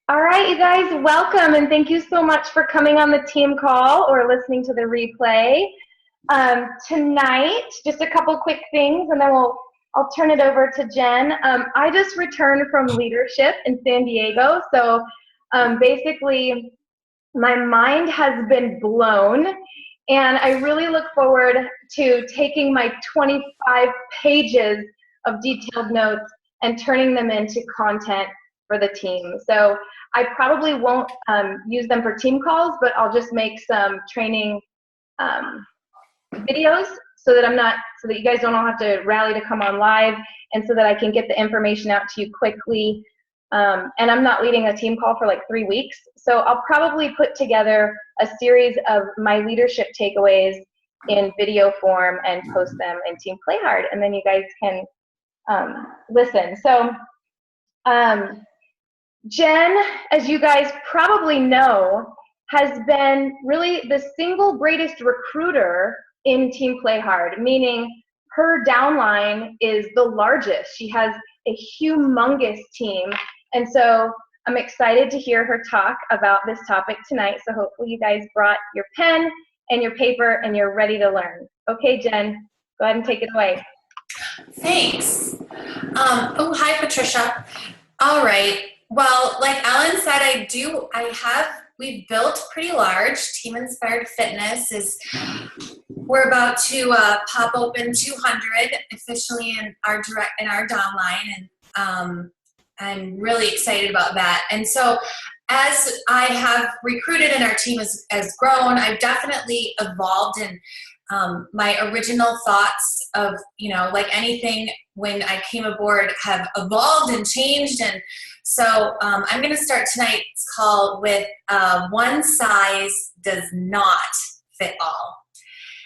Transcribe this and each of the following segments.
All right, you guys, welcome, and thank you so much for coming on the team call or listening to the replay. Tonight, just a couple quick things, and then I'll turn it over to Jen. I just returned from leadership in San Diego, so basically my mind has been blown, and I really look forward to taking my 25 pages of detailed notes and turning them into content for the team. So I probably won't use them for team calls, but I'll just make some training videos so that you guys don't all have to rally to come on live, and so that I can get the information out to you quickly. And I'm not leading a team call for like 3 weeks, so I'll probably put together a series of my leadership takeaways in video form and post them in Team Play Hard, and then you guys can listen. So Jen, as you guys probably know, has been really the single greatest recruiter in Team Play Hard, meaning her downline is the largest. She has a humongous team. And so I'm excited to hear her talk about this topic tonight. So hopefully you guys brought your pen and your paper and you're ready to learn. Okay, Jen, go ahead and take it away. Thanks. Hi, Patricia. All right. Well, like Ellen said, we've built pretty large. Team Inspired Fitness we're about to pop open 200 officially in our downline, and I'm really excited about that. And so as I have recruited and our team has grown, I've definitely evolved, and my original thoughts of, like anything when I came aboard, have evolved and changed. And so I'm going to start tonight's call with one size does not fit all.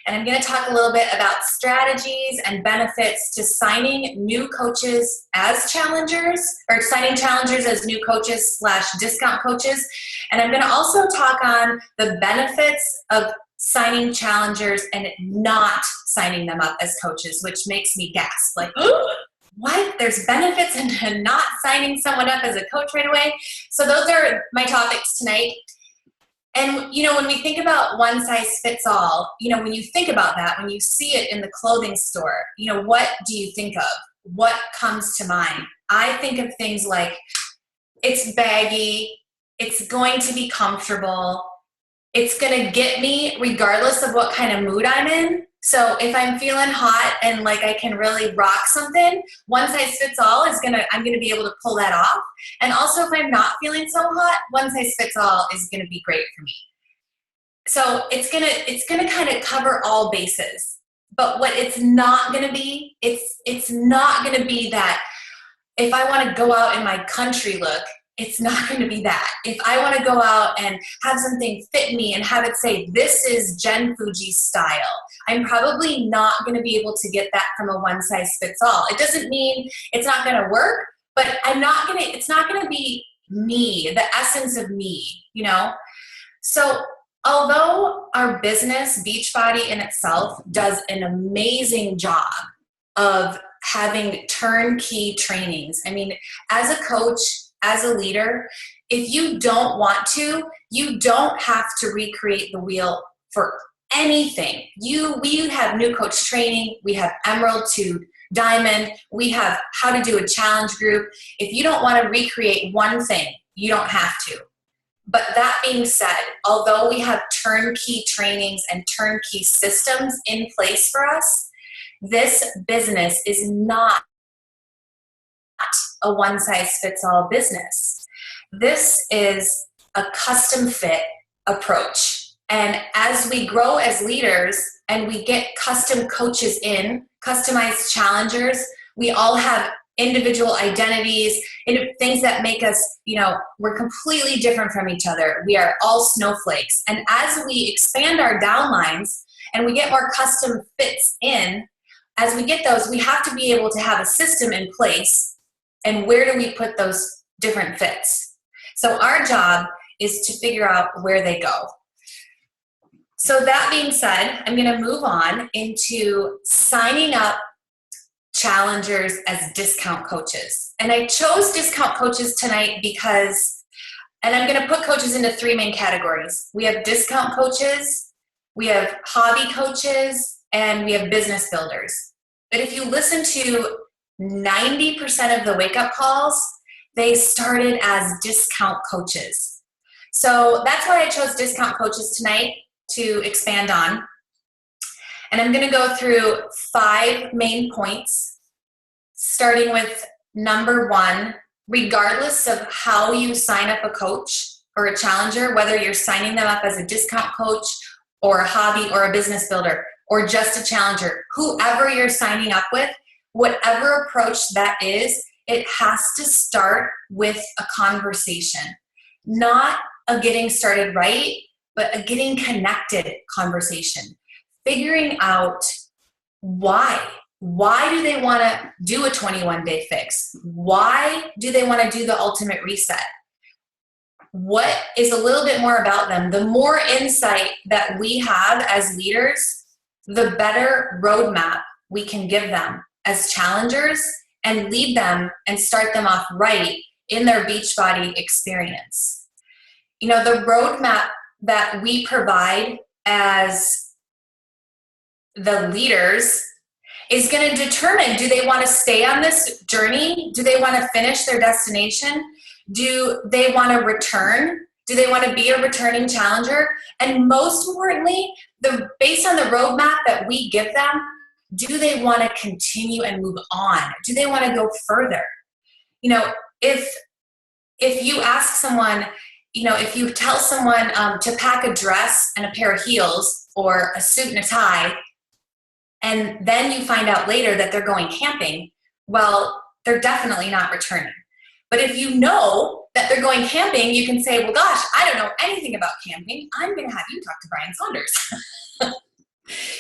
And I'm going to talk a little bit about strategies and benefits to signing new coaches as challengers, or signing challengers as new coaches / discount coaches. And I'm going to also talk on the benefits of signing challengers and not signing them up as coaches, which makes me gasp. Like, what? There's benefits in not signing someone up as a coach right away? So those are my topics tonight. And, when we think about one size fits all, when you think about that, when you see it in the clothing store, what do you think of? What comes to mind? I think of things like it's baggy, it's going to be comfortable, it's going to get me regardless of what kind of mood I'm in. So if I'm feeling hot and like I can really rock something, one size fits all I'm going to be able to pull that off. And also if I'm not feeling so hot, one size fits all is going to be great for me. So it's going to kind of cover all bases. But what it's not going to be, it's not going to be that if I want to go out in my country look, it's not going to be that. If I want to go out and have something fit me and have it say, this is Jenn Fujii style, I'm probably not going to be able to get that from a one size fits all. It doesn't mean it's not going to work, but it's not going to be me, the essence of me, So although our business, Beachbody in itself, does an amazing job of having turnkey trainings. I mean, as a coach, as a leader, if you don't want to, you don't have to recreate the wheel for anything. We have new coach training, we have Emerald to Diamond, we have how to do a challenge group. If you don't want to recreate one thing, you don't have to. But that being said, although we have turnkey trainings and turnkey systems in place for us, this business is not a one-size-fits-all business. This is a custom fit approach. And as we grow as leaders and we get custom coaches in, customized challengers, we all have individual identities, things that make us, we're completely different from each other. We are all snowflakes. And as we expand our downlines and we get more custom fits in, as we get those, we have to be able to have a system in place. And where do we put those different fits? So our job is to figure out where they go. So that being said, I'm going to move on into signing up challengers as discount coaches. And I chose discount coaches tonight because And I'm going to put coaches into three main categories. We have discount coaches, we have hobby coaches, and we have business builders. But if you listen to 90% of the wake-up calls, they started as discount coaches. So that's why I chose discount coaches tonight to expand on. And I'm going to go through 5 main points, starting with number 1. Regardless of how you sign up a coach or a challenger, whether you're signing them up as a discount coach or a hobby or a business builder or just a challenger, whoever you're signing up with, whatever approach that is, it has to start with a conversation. Not a getting started right, but a getting connected conversation. Figuring out why. Why do they want to do a 21-day fix? Why do they want to do the ultimate reset? What is a little bit more about them? The more insight that we have as leaders, the better roadmap we can give them as challengers and lead them and start them off right in their Beachbody experience. You know, the roadmap that we provide as the leaders is going to determine, do they want to stay on this journey? Do they want to finish their destination? Do they want to return? Do they want to be a returning challenger? And most importantly, based on the roadmap that we give them, do they want to continue and move on? Do they want to go further? You know, if you ask someone, you know, if you tell someone to pack a dress and a pair of heels or a suit and a tie, and then you find out later that they're going camping, well, they're definitely not returning. But if you know that they're going camping, you can say, well, gosh, I don't know anything about camping. I'm going to have you talk to Brian Saunders.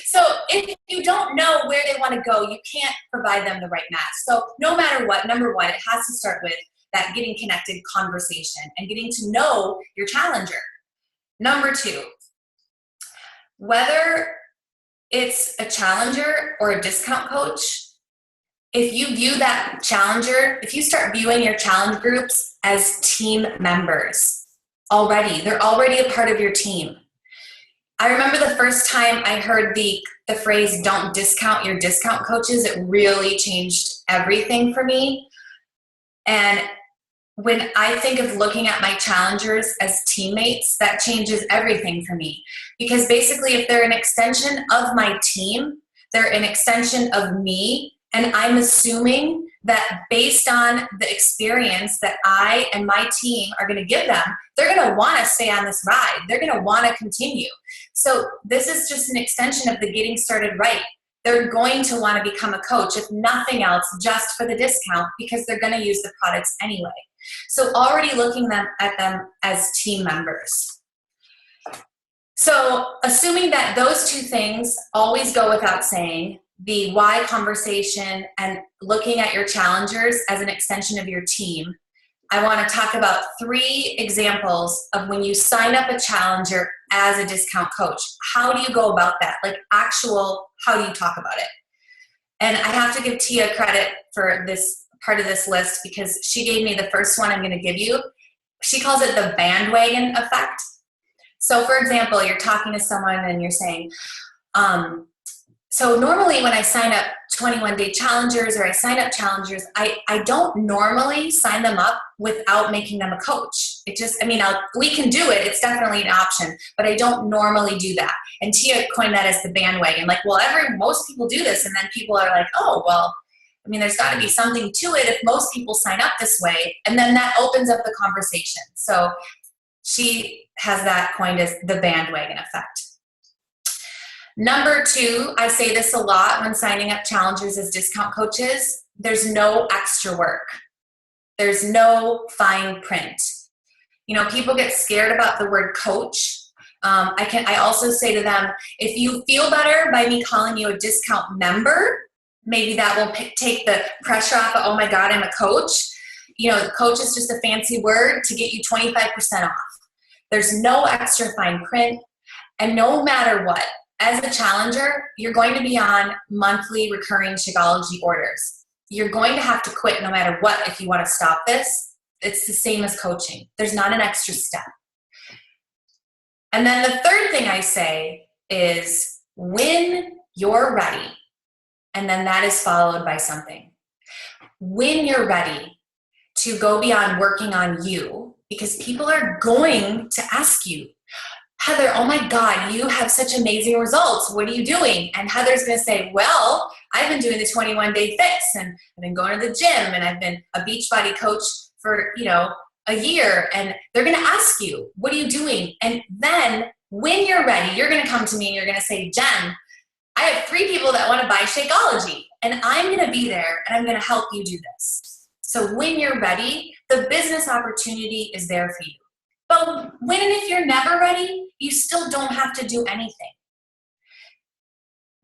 So if you don't know where they want to go, you can't provide them the right match. So no matter what, number 1, it has to start with that getting connected conversation and getting to know your challenger. Number 2, whether it's a challenger or a discount coach, if you view that challenger, if you start viewing your challenge groups as team members already, they're already a part of your team. I remember the first time I heard the phrase, don't discount your discount coaches, it really changed everything for me. And when I think of looking at my challengers as teammates, that changes everything for me. Because basically, if they're an extension of my team, they're an extension of me, and I'm assuming that based on the experience that I and my team are going to give them, they're going to want to stay on this ride. They're going to want to continue. So this is just an extension of the getting started right. They're going to want to become a coach, if nothing else, just for the discount, because they're going to use the products anyway. So already looking at them as team members. So assuming that those 2 things always go without saying, the why conversation and looking at your challengers as an extension of your team, I want to talk about 3 examples of when you sign up a challenger as a discount coach. How do you go about that? Like how do you talk about it? And I have to give Tia credit for this part of this list because she gave me the first one I'm going to give you. She calls it the bandwagon effect. So for example, you're talking to someone and you're saying, so normally when I sign up 21-day challengers or I sign up challengers, I don't normally sign them up without making them a coach. It just, we can do it. It's definitely an option, but I don't normally do that. And Tia coined that as the bandwagon. Like, well, most people do this. And then people are like, oh, well, there's got to be something to it if most people sign up this way. And then that opens up the conversation. So she has that coined as the bandwagon effect. Number 2, I say this a lot when signing up challengers as discount coaches, there's no extra work. There's no fine print. People get scared about the word coach. I also say to them, if you feel better by me calling you a discount member, maybe that will take the pressure off of, oh my God, I'm a coach. Coach is just a fancy word to get you 25% off. There's no extra fine print. And no matter what, as a challenger, you're going to be on monthly recurring Shakeology orders. You're going to have to quit no matter what if you want to stop this. it's the same as coaching. There's not an extra step. And then the third thing I say is when you're ready, and then that is followed by something. When you're ready to go beyond working on you, because people are going to ask you, Heather, oh my God, you have such amazing results. What are you doing? And Heather's going to say, well, I've been doing the 21-day fix, and I've been going to the gym, and I've been a Beachbody coach for, a year. And they're going to ask you, what are you doing? And then when you're ready, you're going to come to me and you're going to say, Jenn, I have 3 people that want to buy Shakeology, and I'm going to be there, and I'm going to help you do this. So when you're ready, the business opportunity is there for you. But when and if you're never ready, you still don't have to do anything.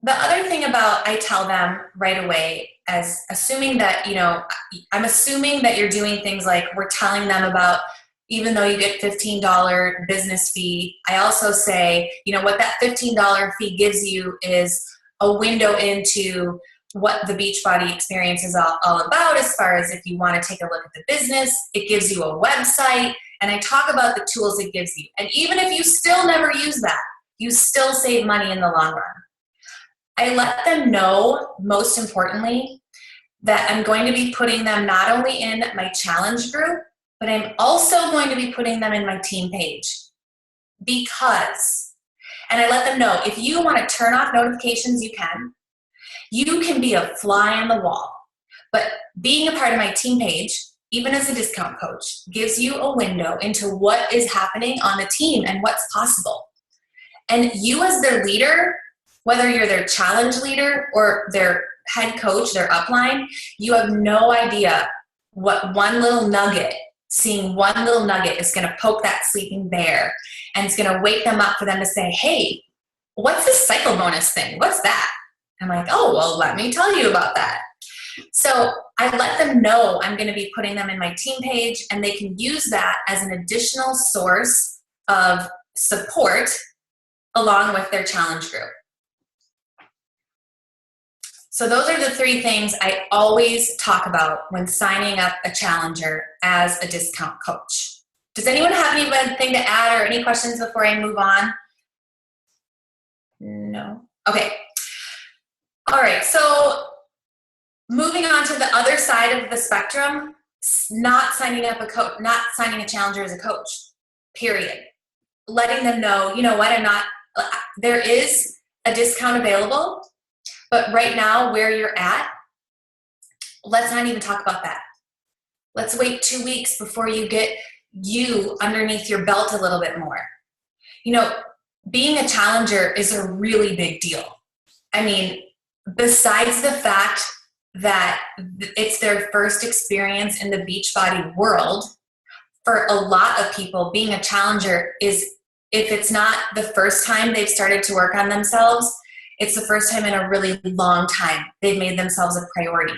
The other thing I tell them right away, as assuming that, I'm assuming that you're doing things like we're telling them about, even though you get $15 business fee, I also say, what that $15 fee gives you is a window into what the Beachbody experience is all about, as far as if you want to take a look at the business. It gives you a website, and I talk about the tools it gives you. And even if you still never use that, you still save money in the long run. I let them know, most importantly, that I'm going to be putting them not only in my challenge group, but I'm also going to be putting them in my team page. Because, and I let them know, if you want to turn off notifications, you can. You can be a fly on the wall. But being a part of my team page, even as a discount coach, gives you a window into what is happening on the team and what's possible. And you as their leader, whether you're their challenge leader or their head coach, their upline, you have no idea what seeing one little nugget is going to poke that sleeping bear, and it's going to wake them up for them to say, hey, what's this cycle bonus thing? What's that? I'm like, oh, well, let me tell you about that. So I let them know I'm going to be putting them in my team page, and they can use that as an additional source of support along with their challenge group. So those are the 3 things I always talk about when signing up a challenger as a discount coach. Does anyone have anything to add or any questions before I move on? No? Okay. All right. So moving on to the other side of the spectrum, not signing a challenger as a coach, period. Letting them know, there is a discount available, but right now where you're at, let's not even talk about that. Let's wait 2 weeks before you get you underneath your belt a little bit more. Being a challenger is a really big deal. I mean, besides the fact that it's their first experience in the Beachbody world, for a lot of people, being a challenger is, if it's not the first time they've started to work on themselves, it's the first time in a really long time they've made themselves a priority.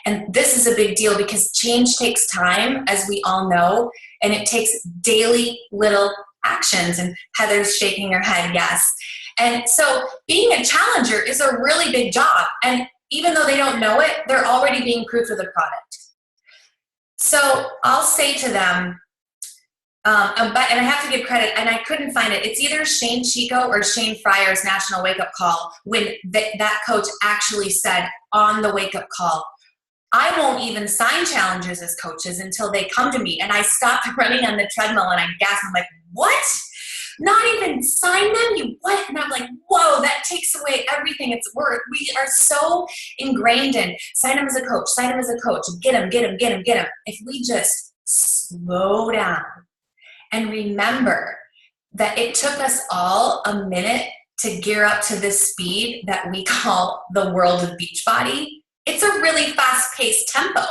And this is a big deal because change takes time, as we all know, and it takes daily little actions. And Heather's shaking her head, yes. And so being a challenger is a really big job. And even though they don't know it, they're already being proof of the product. So I'll say to them, and I have to give credit, and I couldn't find it. It's either Shane Chico or Shane Fryer's National Wake Up Call, when that coach actually said on the wake up call, I won't even sign challengers as coaches until they come to me. And I stopped running on the treadmill and I gasped. I'm like, what? Not even sign them? You what? And I'm like, whoa, that takes away everything it's worth. We are so ingrained in sign him as a coach, sign him as a coach, get him. If we just slow down and remember that it took us all a minute to gear up to this speed that we call the world of Beachbody. It's a really fast-paced tempo.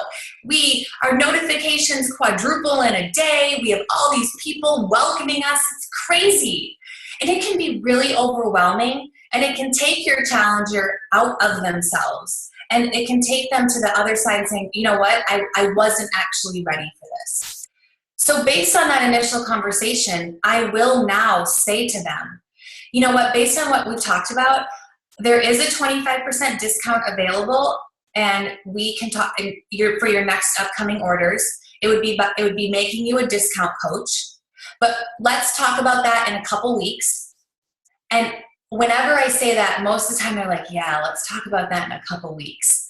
Our notifications quadruple in a day. We have all these people welcoming us. It's crazy. And it can be really overwhelming, and it can take your challenger out of themselves. And it can take them to the other side saying, you know what, I wasn't actually ready for this. So based on that initial conversation, I will now say to them, you know what, based on what we've talked about, there is a 25% discount available, and we can talk for your next upcoming orders. it would be making you a discount coach. But let's talk about that in a couple weeks. And whenever I say that, most of the time they're like, yeah, let's talk about that in a couple weeks.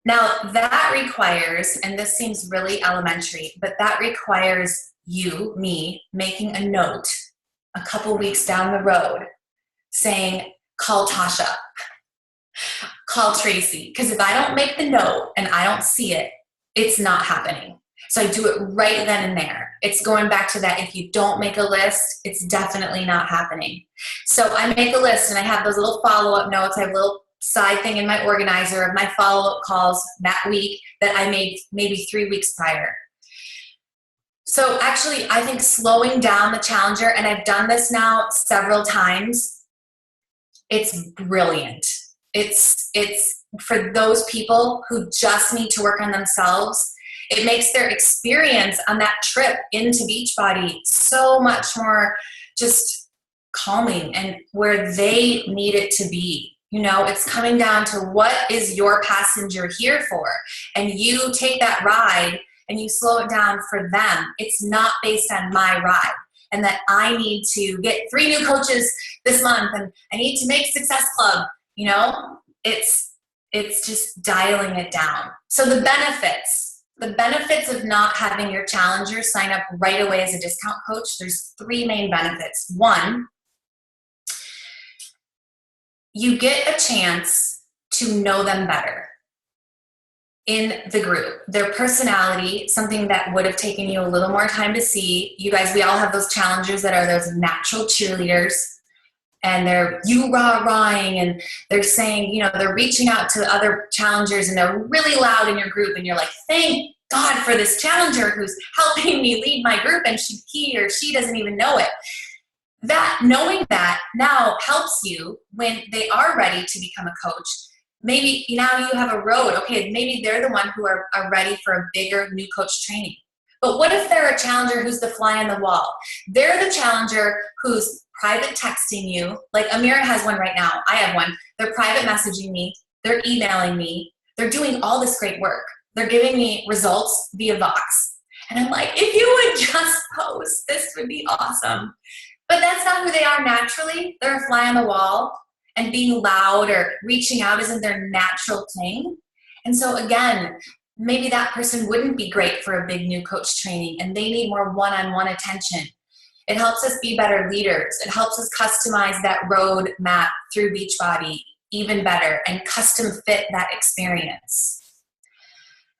Now that requires, and this seems really elementary, but that requires me, making a note a couple weeks down the road saying, call Tasha, call Tracy. Because if I don't make the note and I don't see it, it's not happening. So I do it right then and there. It's going back to that. If you don't make a list, it's definitely not happening. So I make a list and I have those little follow-up notes. I have a little side thing in my organizer of my follow-up calls that week that I made maybe 3 weeks prior. So actually, I think slowing down the challenger, and I've done this now several times, it's brilliant. It's for those people who just need to work on themselves. It makes their experience on that trip into Beachbody so much more just calming and where they need it to be. You know, it's coming down to what is your passenger here for? And you take that ride and you slow it down for them. It's not based on my ride and that I need to get 3 new coaches this month and I need to make Success Club. You know, it's just dialing it down. So the benefits of not having your challenger sign up right away as a discount coach, there's 3 main benefits. 1, you get a chance to know them better in the group. Their personality, something that would have taken you a little more time to see. You guys, we all have those challengers that are those natural cheerleaders, and they're you-rah-rahing, and they're saying, you know, they're reaching out to other challengers, and they're really loud in your group, and you're like, thank God for this challenger who's helping me lead my group, and he or she doesn't even know it. That knowing that now helps you when they are ready to become a coach. Maybe now you have a road. Okay, maybe they're the one who are ready for a bigger new coach training. But what if they're a challenger who's the fly on the wall? They're the challenger who's private texting you. Like Amira has one right now. I have one. They're private messaging me. They're emailing me. They're doing all this great work. They're giving me results via Vox. And I'm like, if you would just post, this would be awesome. But that's not who they are naturally. They're a fly on the wall, and being loud or reaching out isn't their natural thing. And so again, maybe that person wouldn't be great for a big new coach training, and they need more one-on-one attention. It helps us be better leaders. It helps us customize that road map through Beachbody even better and custom fit that experience.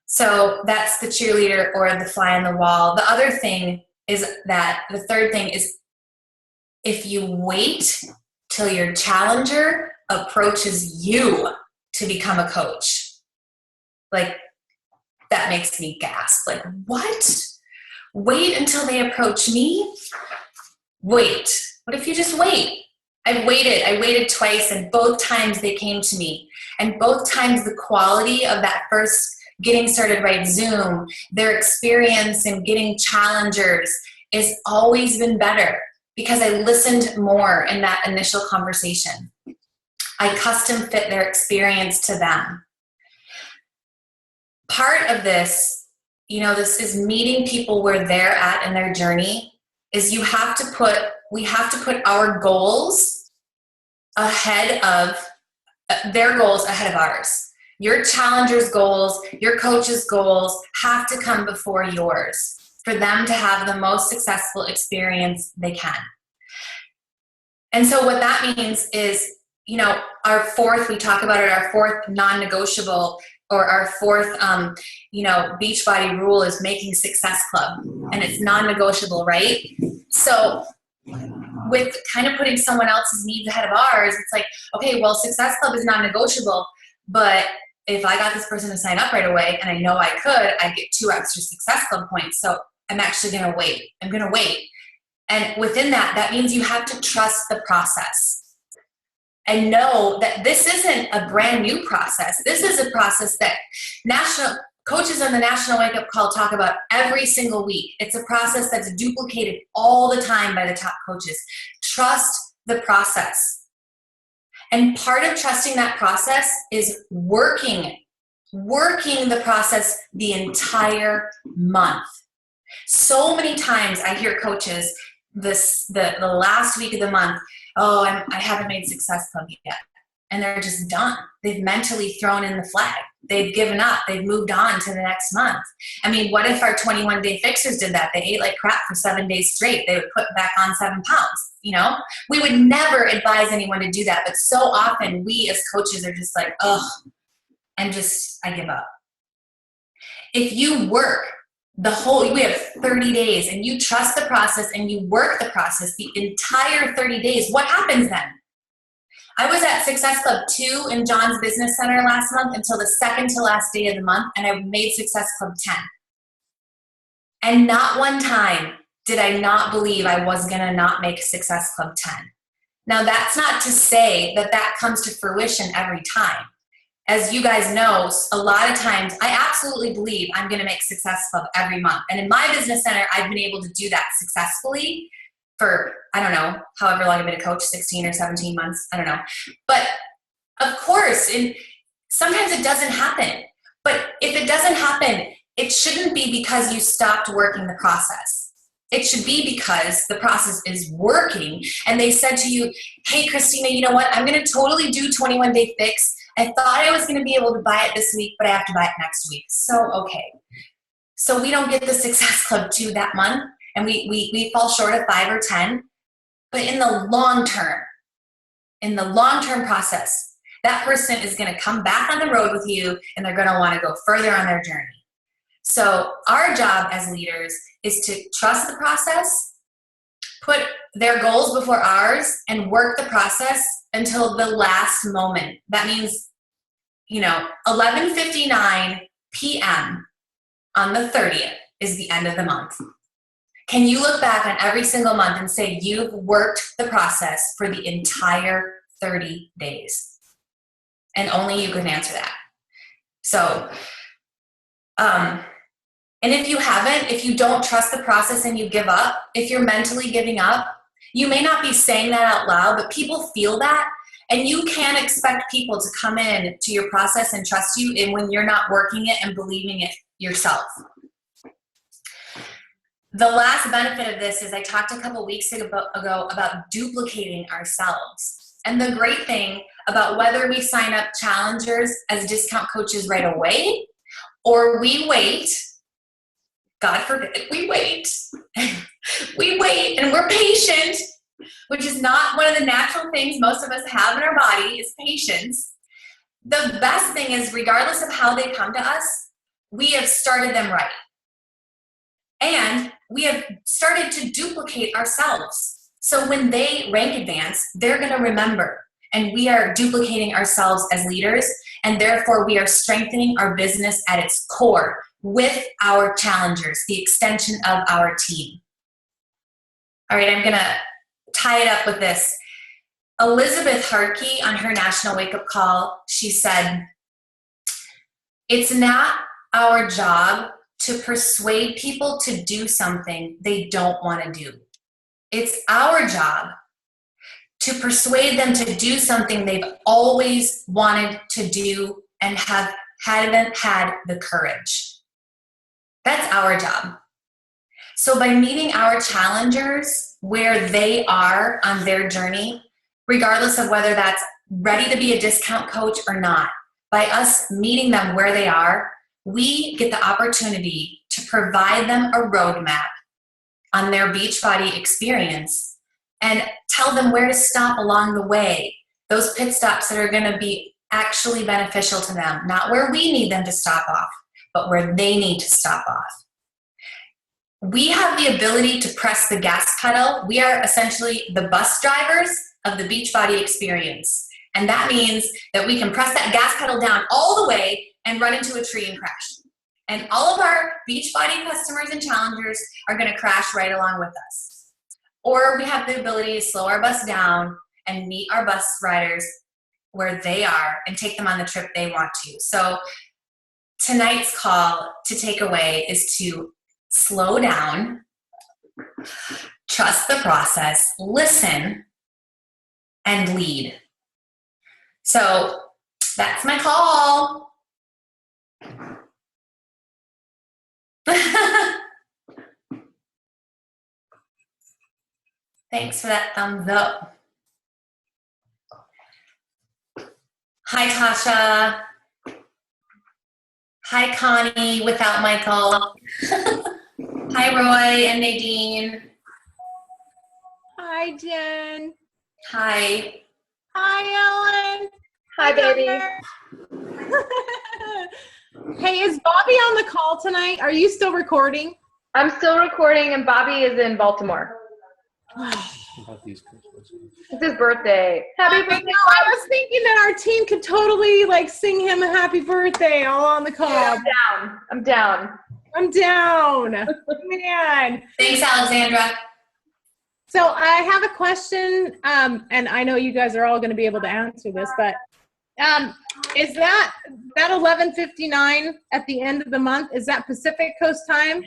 So that's the cheerleader or the fly on the wall. The other thing is that the third thing is if you wait till your challenger approaches you to become a coach, like that makes me gasp. Like, what? Wait until they approach me? Wait. What if you just wait? I waited twice, and both times they came to me. And both times the quality of that first getting started right Zoom, their experience in getting challengers has always been better because I listened more in that initial conversation. I custom fit their experience to them. Part of this, you know, this is meeting people where they're at in their journey, is we have to put our goals ahead of their goals ahead of ours. Your challenger's goals, your coach's goals have to come before yours for them to have the most successful experience they can. And so what that means is, you know, we talk about it, our fourth non-negotiable or our fourth, Beachbody rule is making Success Club, and it's non-negotiable, right? So with kind of putting someone else's needs ahead of ours, it's like, okay, well, Success Club is non-negotiable, but if I got this person to sign up right away, and I know I could, I get 2 extra Success Club points. So I'm actually going to wait. I'm going to wait. And within that means you have to trust the process and know that this isn't a brand new process. This is a process that national coaches on the National Wake Up Call talk about every single week. It's a process that's duplicated all the time by the top coaches. Trust the process. And part of trusting that process is working working the process the entire month. So many times I hear coaches the last week of the month, oh, I haven't made Success Club yet. And they're just done. They've mentally thrown in the flag. They've given up. They've moved on to the next month. I mean, what if our 21-day fixers did that? They ate like crap for 7 days straight. They would put back on 7 pounds, you know? We would never advise anyone to do that. But so often we as coaches are just like, ugh, and just, I give up. If you work we have 30 days and you trust the process and you work the process the entire 30 days, what happens then? I was at Success Club 2 in John's Business Center last month until the second to last day of the month, and I made Success Club 10. And not one time did I not believe I was gonna not make Success Club 10. Now that's not to say that that comes to fruition every time. As you guys know, a lot of times I absolutely believe I'm gonna make Success Club every month. And in my business center, I've been able to do that successfully for, I don't know, however long I've been a coach, 16 or 17 months, I don't know. But of course, sometimes it doesn't happen. But if it doesn't happen, it shouldn't be because you stopped working the process. It should be because the process is working and they said to you, hey, Christina, you know what? I'm gonna totally do 21-day fix. I thought I was gonna be able to buy it this week, but I have to buy it next week. So, okay. So we don't get the Success Club 2 that month, and we fall short of 5 or 10, but in the long term process, that person is gonna come back on the road with you and they're gonna wanna go further on their journey. So our job as leaders is to trust the process, put their goals before ours, and work the process until the last moment. That means, 11:59 p.m. on the 30th is the end of the month. Can you look back on every single month and say you've worked the process for the entire 30 days? And only you can answer that. So, and if you haven't, if you don't trust the process and you give up, if you're mentally giving up, you may not be saying that out loud, but people feel that. And you can't expect people to come in to your process and trust you when you're not working it and believing it yourself. The last benefit of this is I talked a couple weeks ago about duplicating ourselves. And the great thing about whether we sign up challengers as discount coaches right away or we wait, God forbid, we wait. We wait and we're patient, which is not one of the natural things most of us have in our body is patience. The best thing is regardless of how they come to us, we have started them right. And we have started to duplicate ourselves. So when they rank advance, they're going to remember. And we are duplicating ourselves as leaders, and therefore we are strengthening our business at its core with our challengers, the extension of our team. All right, I'm going to tie it up with this. Elizabeth Harkey, on her National Wake Up Call, she said, it's not our job to persuade people to do something they don't want to do. It's our job to persuade them to do something they've always wanted to do and haven't had the courage. That's our job. So by meeting our challengers where they are on their journey, regardless of whether that's ready to be a discount coach or not, by us meeting them where they are, we get the opportunity to provide them a roadmap on their Beachbody experience and tell them where to stop along the way, those pit stops that are going to be actually beneficial to them, not where we need them to stop off, but where they need to stop off. We have the ability to press the gas pedal. We are essentially the bus drivers of the Beachbody experience. And that means that we can press that gas pedal down all the way and run into a tree and crash. And all of our Beachbody customers and challengers are going to crash right along with us. Or we have the ability to slow our bus down and meet our bus riders where they are and take them on the trip they want to. So tonight's call to take away is to slow down, trust the process, listen, and lead. So that's my call. Thanks for that thumbs up. Hi, Tasha. Hi, Connie, without Michael. Hi, Roy and Nadine. Hi, Jen. Hi. Hi, Ellen. Hi, baby. Hey, is Bobby on the call tonight? Are you still recording? I'm still recording, and Bobby is in Baltimore. It's his birthday. Happy birthday! I was thinking that our team could totally sing him a happy birthday all on the call. Yeah, I'm down. I'm down. Man. Thanks, Alexandra. So I have a question, and I know you guys are all going to be able to answer this, but is that 11:59 at the end of the month? Is that Pacific Coast time?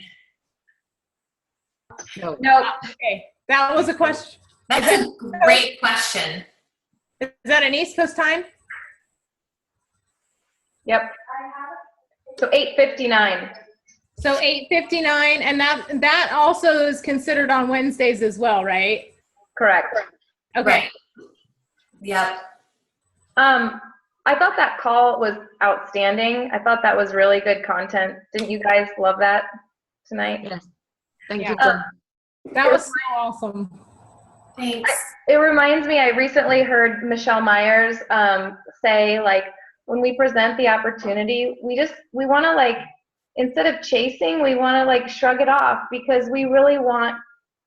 No. Okay, that was a question. That's a great question. Is that an East Coast time? Yep. So 8:59. So 8:59, and that also is considered on Wednesdays as well, right? Correct. Okay. Right. Yep. I thought that call was outstanding. I thought that was really good content. Didn't you guys love that tonight? Yes. Thank Yeah. you, Jen. That was so awesome. Thanks. It reminds me, I recently heard Michelle Myers say, when we present the opportunity, we want to, instead of chasing, we want to, shrug it off, because we really want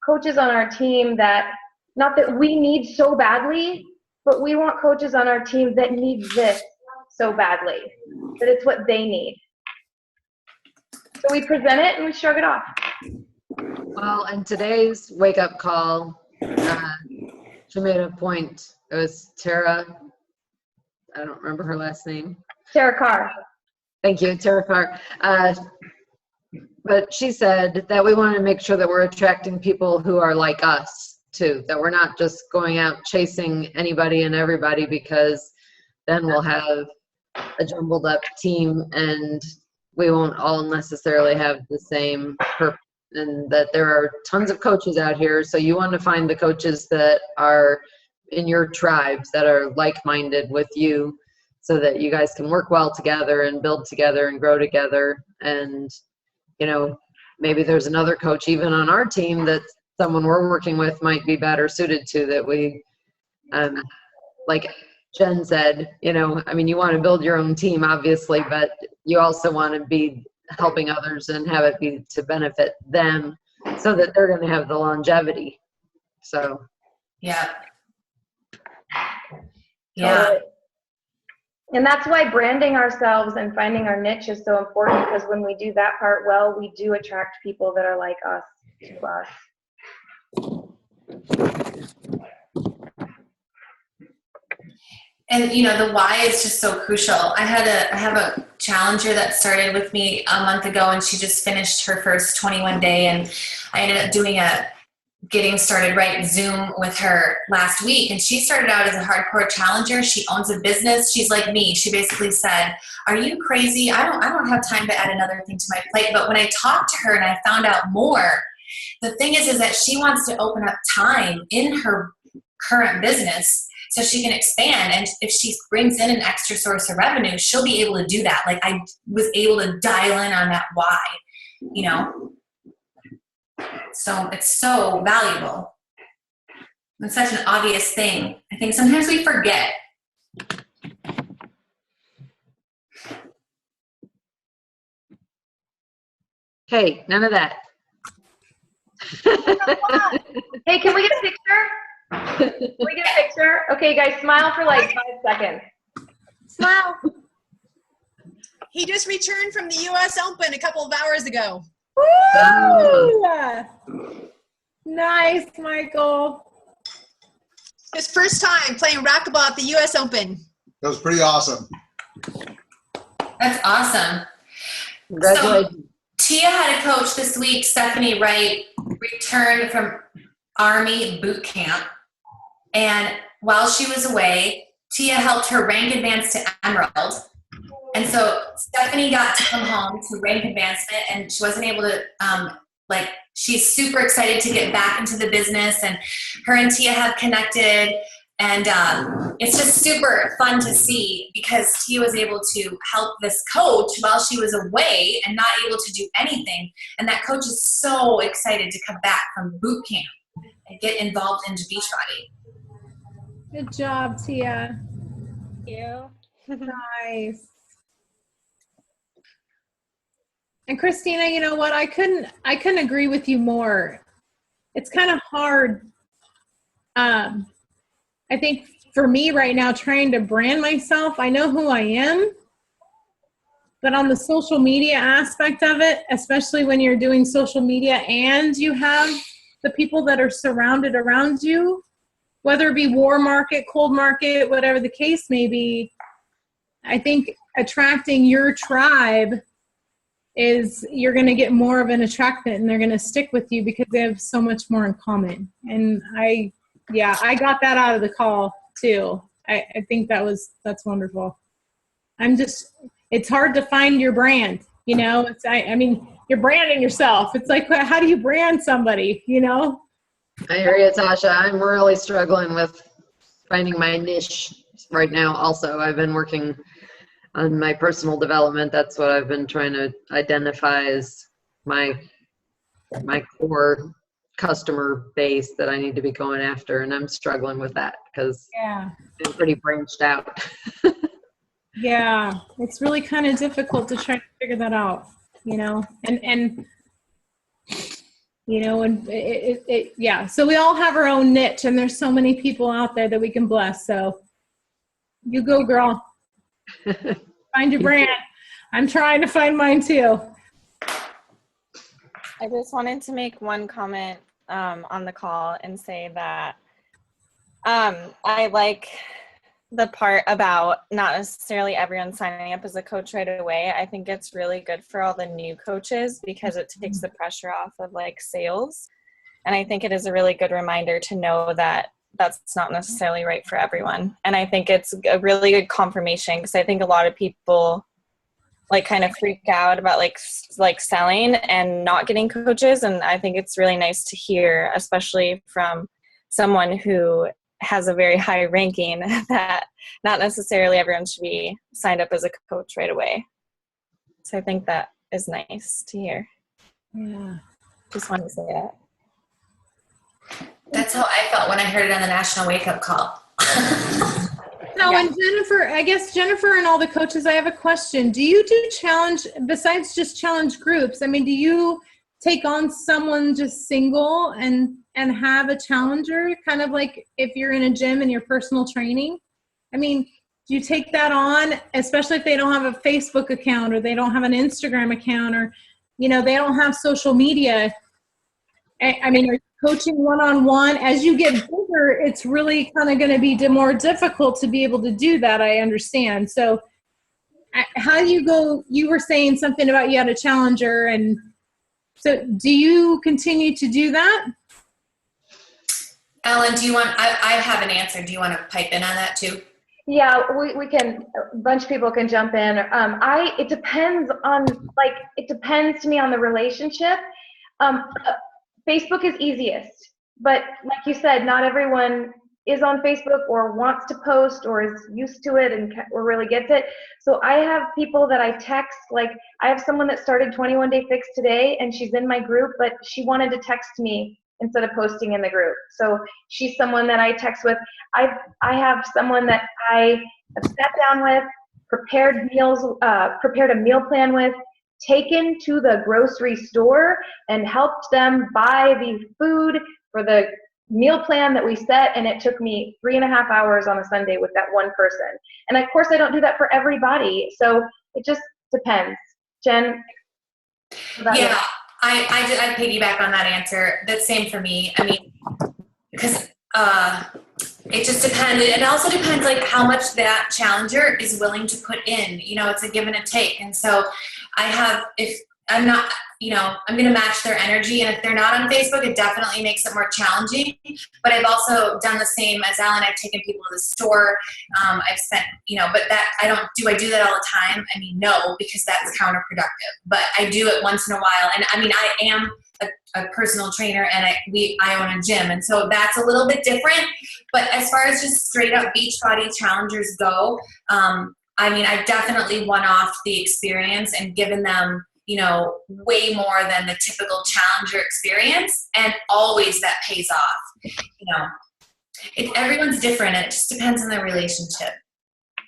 coaches on our team that, not that we need so badly, but we want coaches on our team that need this so badly, that it's what they need. So we present it and we shrug it off. Well, and today's wake-up call, she made a point. It was Tara. I don't remember her last name. Tara Carr. Thank you, Tara Carr. But she said that we want to make sure that we're attracting people who are like us too, that we're not just going out chasing anybody and everybody, because then we'll have a jumbled up team and we won't all necessarily have the same purpose, and that there are tons of coaches out here. So you want to find the coaches that are in your tribes, that are like-minded with you, so that you guys can work well together and build together and grow together. And maybe there's another coach even on our team that someone we're working with might be better suited to, that we, like Jen said, you want to build your own team, obviously, but you also want to be helping others and have it be to benefit them, so that they're going to have the longevity. So. Yeah. And that's why branding ourselves and finding our niche is so important, because when we do that part well, we do attract people that are like us to us. And the why is just so crucial. I have a challenger that started with me a month ago, and she just finished her first 21 day, and I ended up doing a getting started right Zoom with her last week. And she started out as a hardcore challenger. She owns a business. She's like me. She basically said, "Are you crazy? I don't have time to add another thing to my plate." But when I talked to her and I found out more, the thing is that she wants to open up time in her current business so she can expand. And if she brings in an extra source of revenue, she'll be able to do that. I was able to dial in on that why, So it's so valuable. It's such an obvious thing. I think sometimes we forget. Hey, none of that. Hey, can we get a picture? Can we get a picture? Okay, guys, smile for 5 seconds. Smile. He just returned from the U.S. Open a couple of hours ago. Woo! Nice, Michael. His first time playing racquetball at the U.S. Open. That was pretty awesome. That's awesome. Congratulations. So, Tia had a coach this week, Stephanie Wright, returned from Army boot camp. And while she was away, Tia helped her rank advance to Emerald. And so Stephanie got to come home to rank advancement, and she wasn't able to, she's super excited to get back into the business, and her and Tia have connected. And it's just super fun to see because Tia was able to help this coach while she was away and not able to do anything. And that coach is so excited to come back from boot camp and get involved into Beachbody. Good job, Tia. Thank you. Nice. And Christina, you know what? I couldn't agree with you more. It's kind of hard. I think for me right now, trying to brand myself, I know who I am, but on the social media aspect of it, especially when you're doing social media and you have the people that are surrounded around you, whether it be warm market, cold market, whatever the case may be, I think attracting your tribe is you're going to get more of an attractant and they're going to stick with you because they have so much more in common. And I got that out of the call too. I think that's wonderful. It's hard to find your brand, you know, I mean, you're branding yourself. It's like, how do you brand somebody, you know? I hear you, Tasha. I'm really struggling with finding my niche right now. Also, I've been working on my personal development. That's what I've been trying to identify as my core customer base that I need to be going after, and I'm struggling with that because I'm pretty branched out. Yeah, it's really kind of difficult to try to figure that out, you know, and you know, and so we all have our own niche, and there's so many people out there that we can bless. So you go, girl. Find your brand. I'm trying to find mine too. I just wanted to make one comment on the call and say that I like the part about not necessarily everyone signing up as a coach right away. I think it's really good for all the new coaches because it takes the pressure off of like sales. And I think it is a really good reminder to know that that's not necessarily right for everyone. And I think it's a really good confirmation because I think a lot of people like kind of freak out about like selling and not getting coaches. And I think it's really nice to hear, especially from someone who has a very high ranking, that not necessarily everyone should be signed up as a coach right away. So I think that is nice to hear. Yeah. Just wanted to say that. That's how I felt when I heard it on the National Wake Up Call. No, and Jennifer and all the coaches, I have a question. Do you do challenge, besides just challenge groups? I mean, do you take on someone just single and have a challenger, kind of like if you're in a gym and you're personal training? I mean, do you take that on, especially if they don't have a Facebook account or they don't have an Instagram account or, you know, they don't have social media? I mean, are you coaching one-on-one? As you get bigger, it's really kind of going to be more difficult to be able to do that, I understand. So how do you go? You were saying something about you had a challenger, and so do you continue to do that? Ellen, do you want, I have an answer. Do you want to pipe in on that too? Yeah, we can, a bunch of people can jump in. It depends to me on the relationship. Facebook is easiest, but like you said, not everyone is on Facebook or wants to post or is used to it or really gets it. So I have people that I text, like I have someone that started 21 Day Fix today and she's in my group, but she wanted to text me instead of posting in the group. So she's someone that I text with. I have someone that I have sat down with, prepared a meal plan with, taken to the grocery store and helped them buy the food for the meal plan that we set, and it took me 3.5 hours on a Sunday with that one person. And of course I don't do that for everybody, so it just depends. Jen? Yeah, I piggyback on that answer. That's same for me. I mean, because it just depends. It also depends like how much that challenger is willing to put in. You know, it's a give and a take. And so I have, if I'm not, I'm going to match their energy. And if they're not on Facebook, it definitely makes it more challenging. But I've also done the same as Alan. I've taken people to the store. I've spent, but do I do that all the time? I mean, no, because that's counterproductive. But I do it once in a while. And I mean, I am a personal trainer, and I own a gym. And so that's a little bit different. But as far as just straight up Beachbody challengers go, I mean, I've definitely one-offed the experience and given them, way more than the typical challenger experience, and always that pays off. Everyone's different. It just depends on their relationship.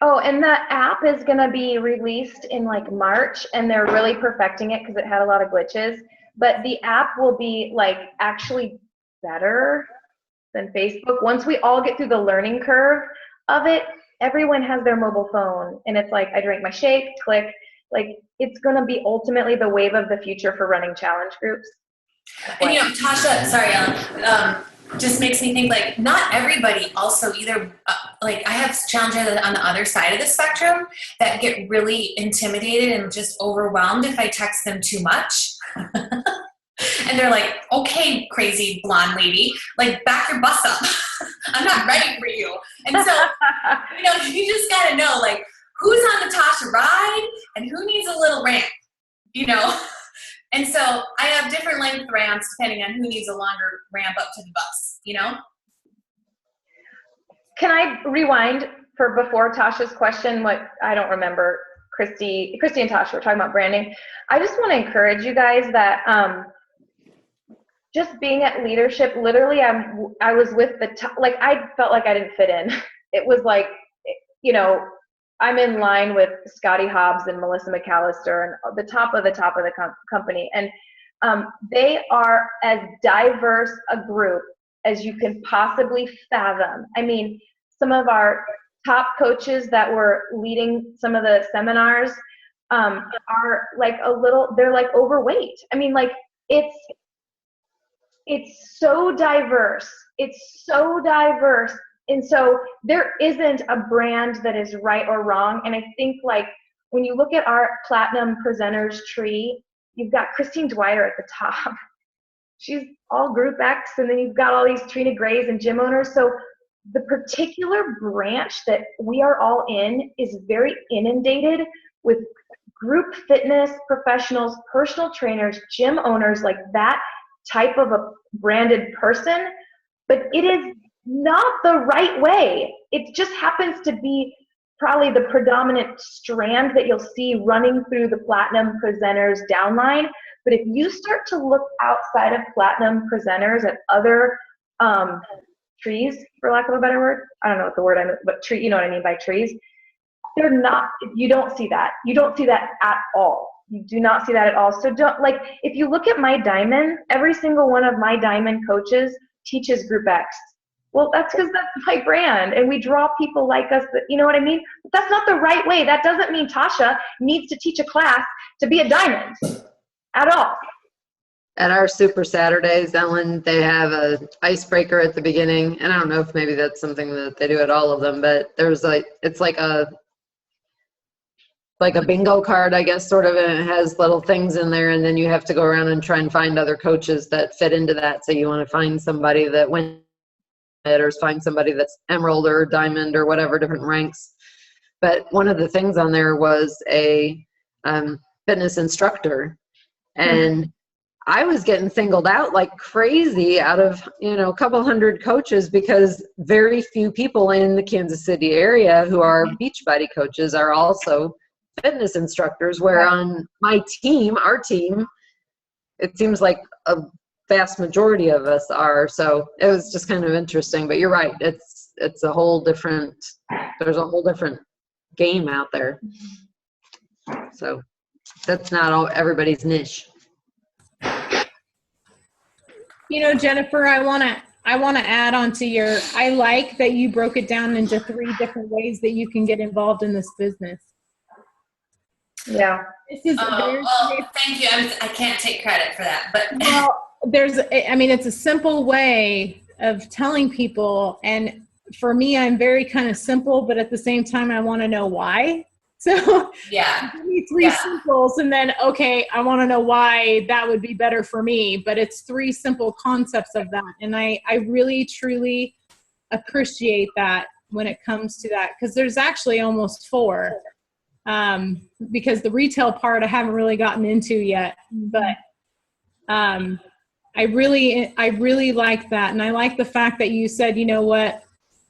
Oh, and the app is going to be released in like March, and they're really perfecting it because it had a lot of glitches. But the app will be like actually better than Facebook. Once we all get through the learning curve of it, everyone has their mobile phone, and it's like, I drink my shake, click. Like, it's going to be ultimately the wave of the future for running challenge groups. And Tasha, sorry, Ellen, just makes me think, like, not everybody also either, like, I have challengers on the other side of the spectrum that get really intimidated and just overwhelmed if I text them too much. And they're like, okay, crazy blonde lady, like, back your bus up. I'm not ready for you. And so, you just got to know, like, who's on the Tasha ride and who needs a little ramp, And so I have different length ramps depending on who needs a longer ramp up to the bus, Can I rewind for before Tasha's question? What I don't remember, Christy and Tasha were talking about branding. I just want to encourage you guys that just being at leadership, literally I was with the top, like, I felt like I didn't fit in. It was like, I'm in line with Scotty Hobbs and Melissa McAllister and the top of the company. And they are as diverse a group as you can possibly fathom. I mean, some of our top coaches that were leading some of the seminars are like they're like overweight. I mean, like, it's so diverse. It's so diverse. And so there isn't a brand that is right or wrong. And I think, like, when you look at our platinum presenters tree, you've got Christine Dwyer at the top. She's all Group X, and then you've got all these Trina Grays and gym owners. So the particular branch that we are all in is very inundated with group fitness professionals, personal trainers, gym owners, like that type of a branded person. But it is not the right way. It just happens to be probably the predominant strand that you'll see running through the platinum presenters downline. But if you start to look outside of platinum presenters at other trees, for lack of a better word, I don't know what the word I mean, but tree, you know what I mean by trees. They're not, you don't see that. You don't see that at all. You do not see that at all. So don't, like, if you look at my diamond, every single one of my diamond coaches teaches Group X. Well, that's because that's my brand, and we draw people like us that, you know what I mean? But that's not the right way. That doesn't mean Tasha needs to teach a class to be a diamond at all. At our Super Saturdays, Ellen, they have a icebreaker at the beginning, and I don't know if maybe that's something that they do at all of them, but there's like, it's like a bingo card, I guess, sort of, and it has little things in there, and then you have to go around and try and find other coaches that fit into that. So you want to find somebody that went or find somebody that's emerald or diamond or whatever, different ranks. But one of the things on there was a fitness instructor, and I was getting singled out like crazy out of, a couple hundred coaches, because very few people in the Kansas City area who are Beachbody coaches are also fitness instructors, where on my team, our team, it seems like a vast majority of us are. So it was just kind of interesting, but you're right. It's a whole different, there's a whole different game out there. So that's not all everybody's niche. Jennifer, I want to add on to your, I like that you broke it down into 3 different ways that you can get involved in this business. Yeah. This is thank you. I can't take credit for that, but it's a simple way of telling people, and for me, I'm very kind of simple, but at the same time, I want to know why. So Yeah. give me three Yeah. simples, and then, okay, I want to know why that would be better for me. But it's three simple concepts of that. And I really, truly appreciate that when it comes to that, because there's actually almost four. Because the retail part I haven't really gotten into yet. But I really like that. And I like the fact that you said, you know what,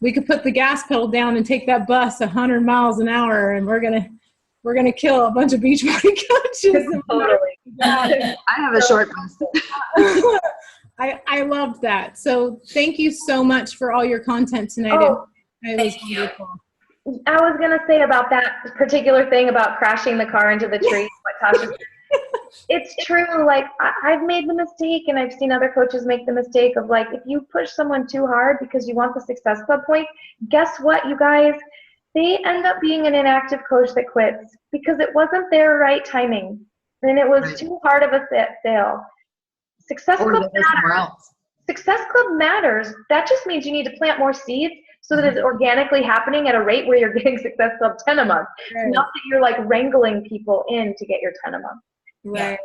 we could put the gas pedal down and take that bus 100 miles an hour, and we're gonna kill a bunch of beach party coaches. Totally. I have a short bus. I loved that. So thank you so much for all your content tonight. Oh, It was thank you. wonderful. I was going to say about that particular thing about crashing the car into the tree, what Tasha said. It's true. Like, I've made the mistake, and I've seen other coaches make the mistake of, like, if you push someone too hard because you want the Success Club point, guess what, you guys? They end up being an inactive coach that quits because it wasn't their right timing, and it was Right. too hard of a sale. Success Or Club they go somewhere matters. else. Success Club matters. That just means you need to plant more seeds so that it's organically happening at a rate where you're getting Success Club 10 a month. Right. Not that you're like wrangling people in to get your 10 a month. Right.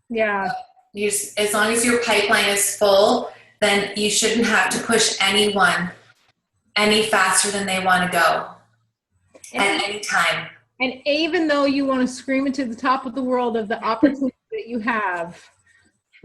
Yeah. As long as your pipeline is full, then you shouldn't have to push anyone any faster than they want to go at any time. And even though you want to scream into the top of the world of the opportunity that you have,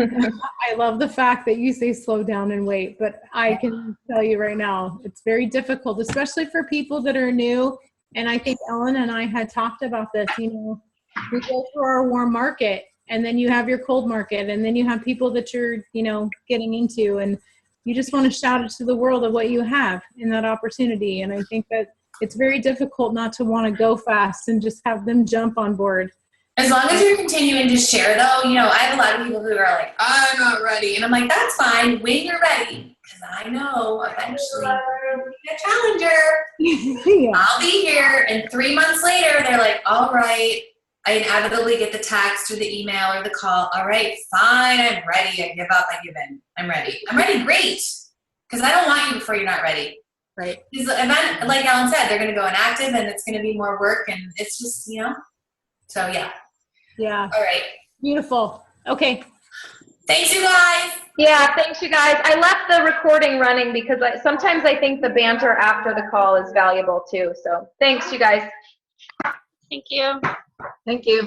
I love the fact that you say slow down and wait, but I can tell you right now, it's very difficult, especially for people that are new. And I think Ellen and I had talked about this, you know, we go through our warm market, and then you have your cold market, and then you have people that you're, you know, getting into, and you just want to shout it to the world of what you have in that opportunity. And I think that it's very difficult not to want to go fast and just have them jump on board. As long as you're continuing to share, though, you know, I have a lot of people who are like, I'm not ready. And I'm like, that's fine when you're ready. Because I know eventually you'll be a challenger. Yeah. I'll be here. And 3 months later, they're like, all right. I inevitably get the text or the email or the call. All right, fine. I'm ready. I give up. I give in. I'm ready. I'm ready. Great. Because I don't want you before you're not ready. Right. Because the event, like Ellen said, they're going to go inactive, and it's going to be more work. And it's just, you know. So, yeah. Yeah. All right. Beautiful. Okay. Thanks, you guys. Yeah, thanks, you guys. I left the recording running because sometimes I think the banter after the call is valuable too. So thanks, you guys. Thank you. Thank you.